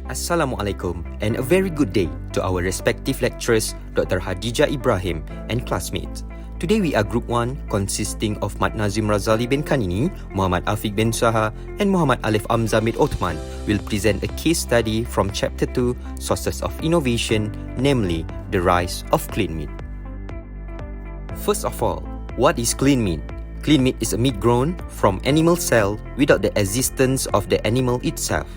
Assalamualaikum and a very good day to our respective lecturers Dr. Hadijah Ibrahim and classmates. Today we are Group 1 consisting of Mat Nazim Razali bin Kanini, Muhammad Afiq bin Shah and Muhammad Aliff Amzar bin Othman will present a case study from Chapter 2, Sources of Innovation, namely the rise of clean meat. First of all, what is clean meat? Clean meat is a meat grown from animal cell without the existence of the animal itself.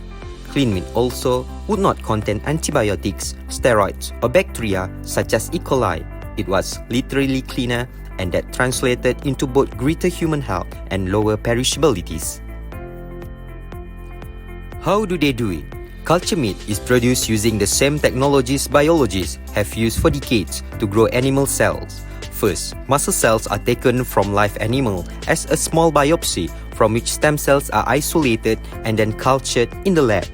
Clean meat also would not contain antibiotics, steroids, or bacteria such as E. coli. It was literally cleaner and that translated into both greater human health and lower perishabilities. How do they do it? Culture meat is produced using the same technologies biologists have used for decades to grow animal cells. First, muscle cells are taken from live animal as a small biopsy from which stem cells are isolated and then cultured in the lab.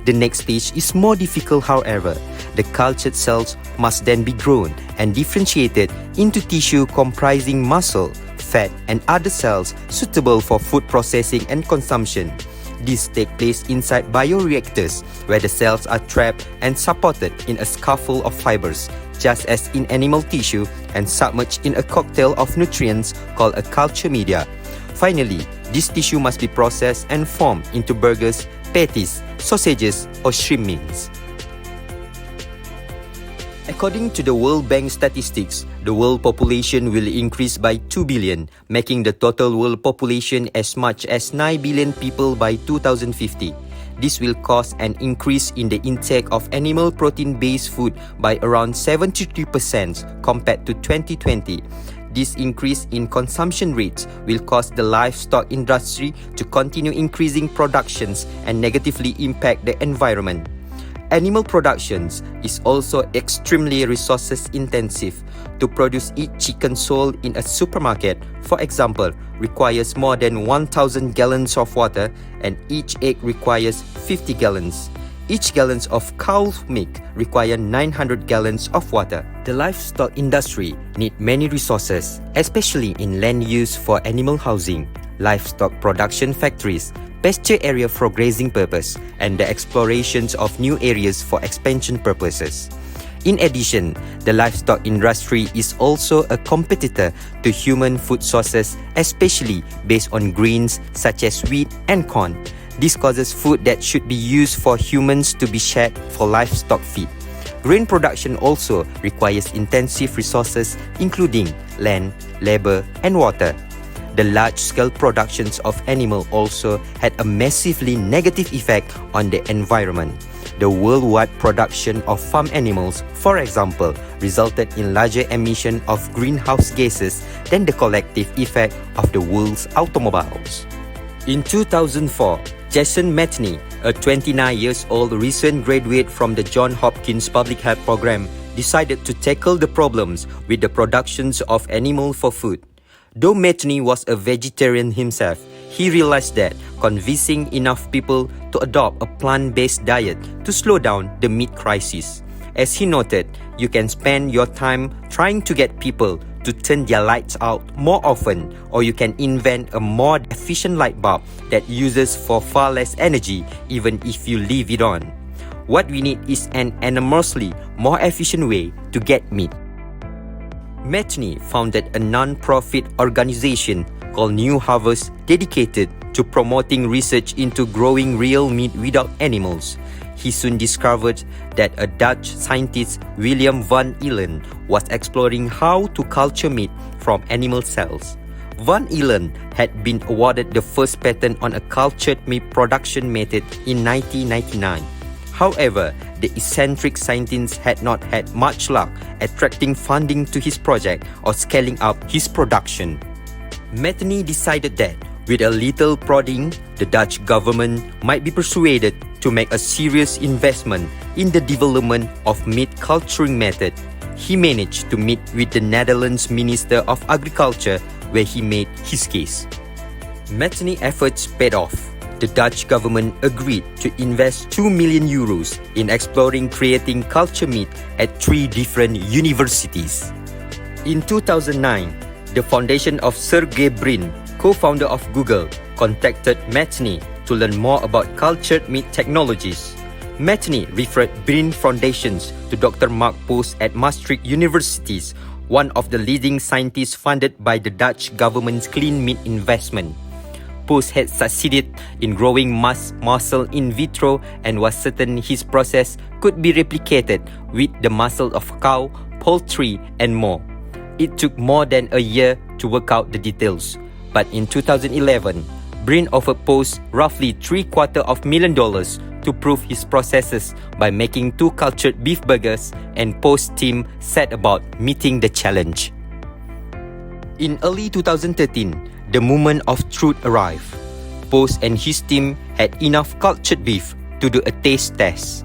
The next stage is more difficult, however. The cultured cells must then be grown and differentiated into tissue comprising muscle, fat, and other cells suitable for food processing and consumption. These take place inside bioreactors, where the cells are trapped and supported in a scaffold of fibers, just as in animal tissue, and submerged in a cocktail of nutrients called a culture media. Finally, this tissue must be processed and formed into burgers, patties, sausages, or shrimp meals. According to the World Bank statistics, the world population will increase by 2 billion, making the total world population as much as 9 billion people by 2050. This will cause an increase in the intake of animal protein-based food by around 73% compared to 2020. This increase in consumption rates will cause the livestock industry to continue increasing productions and negatively impact the environment. Animal productions is also extremely resources intensive. To produce each chicken sold in a supermarket, for example, requires more than 1,000 gallons of water and each egg requires 50 gallons. Each gallons of cow milk require 900 gallons of water. The livestock industry need many resources, especially in land use for animal housing, livestock production factories, pasture area for grazing purpose, and the explorations of new areas for expansion purposes. In addition, the livestock industry is also a competitor to human food sources, especially based on grains such as wheat and corn. This causes food that should be used for humans to be shared for livestock feed. Grain production also requires intensive resources including land, labor, and water. The large-scale productions of animal also had a massively negative effect on the environment. The worldwide production of farm animals, for example, resulted in larger emission of greenhouse gases than the collective effect of the world's automobiles. In 2004, Jason Matney, a 29-year-old recent graduate from the Johns Hopkins Public Health Program, decided to tackle the problems with the productions of animal for food. Though Matney was a vegetarian himself, he realized that convincing enough people to adopt a plant-based diet to slow down the meat crisis. As he noted, you can spend your time trying to get people to turn their lights out more often, or you can invent a more efficient light bulb that uses for far less energy even if you leave it on. What we need is an enormously more efficient way to get meat. Matney founded a non-profit organization called New Harvest dedicated to promoting research into growing real meat without animals. He soon discovered that a Dutch scientist, William van Elen, was exploring how to culture meat from animal cells. Van Elen had been awarded the first patent on a cultured meat production method in 1999. However, the eccentric scientist had not had much luck attracting funding to his project or scaling up his production. Matney decided that, with a little prodding, the Dutch government might be persuaded to make a serious investment in the development of meat culturing method. He managed to meet with the Netherlands Minister of Agriculture, where he made his case. Matney's efforts paid off. The Dutch government agreed to invest 2 million euros in exploring creating culture meat at 3 different universities. In 2009, the foundation of Sergey Brin, co-founder of Google, contacted Matney to learn more about cultured meat technologies. Matney referred Brin Foundations to Dr. Mark Post at Maastricht Universities, one of the leading scientists funded by the Dutch government's clean meat investment. Post had succeeded in growing muscle in vitro and was certain his process could be replicated with the muscle of cow, poultry, and more. It took more than a year to work out the details, but in 2011, Brin offered Post roughly $750,000 to prove his processes by making 2 cultured beef burgers, and Post's team set about meeting the challenge. In early 2013, the moment of truth arrived. Post and his team had enough cultured beef to do a taste test.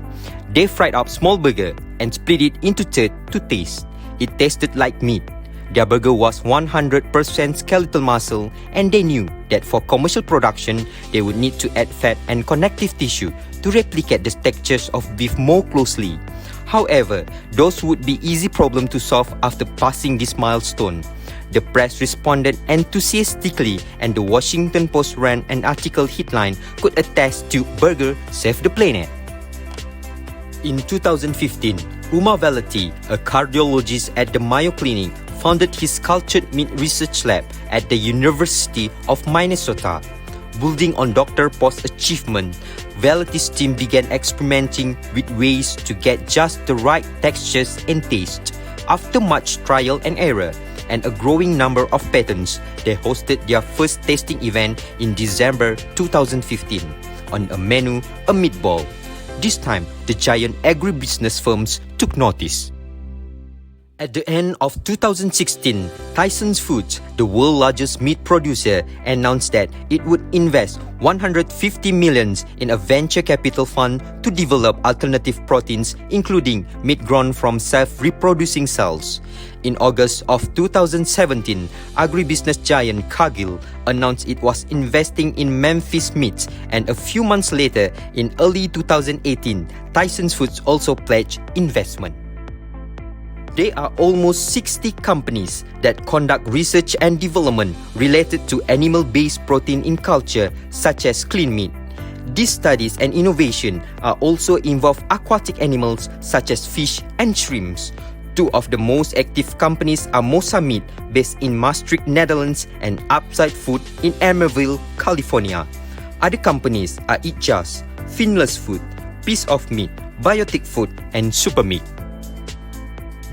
They fried up small burger and split it into thirds to taste. It tasted like meat. Their burger was 100% skeletal muscle, and they knew that for commercial production, they would need to add fat and connective tissue to replicate the textures of beef more closely. However, those would be easy problem to solve after passing this milestone. The press responded enthusiastically, and the Washington Post ran an article headline could attest to "Burger Save the Planet." In 2015, Umar Valati, a cardiologist at the Mayo Clinic, founded his cultured meat research lab at the University of Minnesota. Building on Dr. Post's achievement, Valati's team began experimenting with ways to get just the right textures and taste. After much trial and error and a growing number of patents, they hosted their first tasting event in December 2015. On a menu, a meatball. This time, the giant agribusiness firms took notice. At the end of 2016, Tyson Foods, the world's largest meat producer, announced that it would invest $150 million in a venture capital fund to develop alternative proteins, including meat grown from self-reproducing cells. In August of 2017, agribusiness giant Cargill announced it was investing in Memphis Meats, and a few months later, in early 2018, Tyson Foods also pledged investment. There are almost 60 companies that conduct research and development related to animal-based protein in culture, such as clean meat. These studies and innovation are also involve aquatic animals such as fish and shrimps. 2 of the most active companies are Mosa Meat, based in Maastricht, Netherlands, and Upside Food in Emerville, California. Other companies are Eat Just, Finless Food, Piece of Meat, Biotic Food, and Supermeat.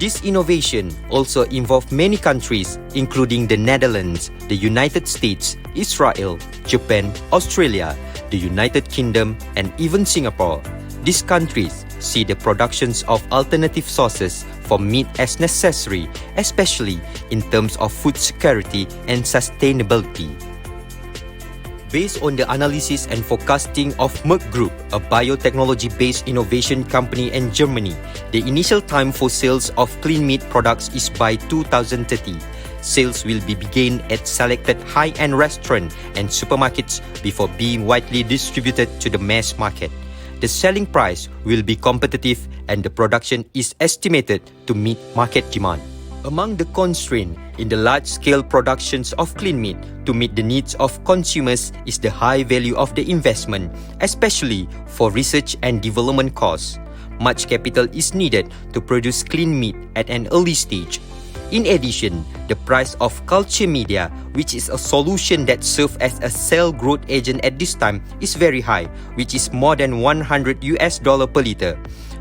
This innovation also involved many countries, including the Netherlands, the United States, Israel, Japan, Australia, the United Kingdom, and even Singapore. These countries see the productions of alternative sources for meat as necessary, especially in terms of food security and sustainability. Based on the analysis and forecasting of Mohd Group, a biotechnology-based innovation company in Germany, the initial time for sales of clean meat products is by 2030. Sales will be begun at selected high-end restaurants and supermarkets before being widely distributed to the mass market. The selling price will be competitive, and the production is estimated to meet market demand. Among the constraints in the large-scale productions of clean meat to meet the needs of consumers is the high value of the investment, especially for research and development costs. Much capital is needed to produce clean meat at an early stage. In addition, the price of culture media, which is a solution that serves as a cell growth agent at this time, is very high, which is more than $100 per liter.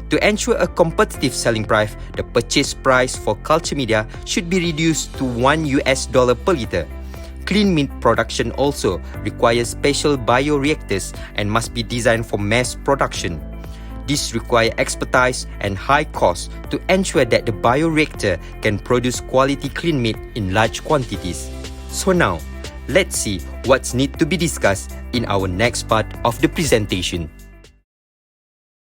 To ensure a competitive selling price, the purchase price for culture media should be reduced to $1 per liter. Clean meat production also requires special bioreactors and must be designed for mass production. This requires expertise and high cost to ensure that the bioreactor can produce quality clean meat in large quantities. So now, let's see what's need to be discussed in our next part of the presentation.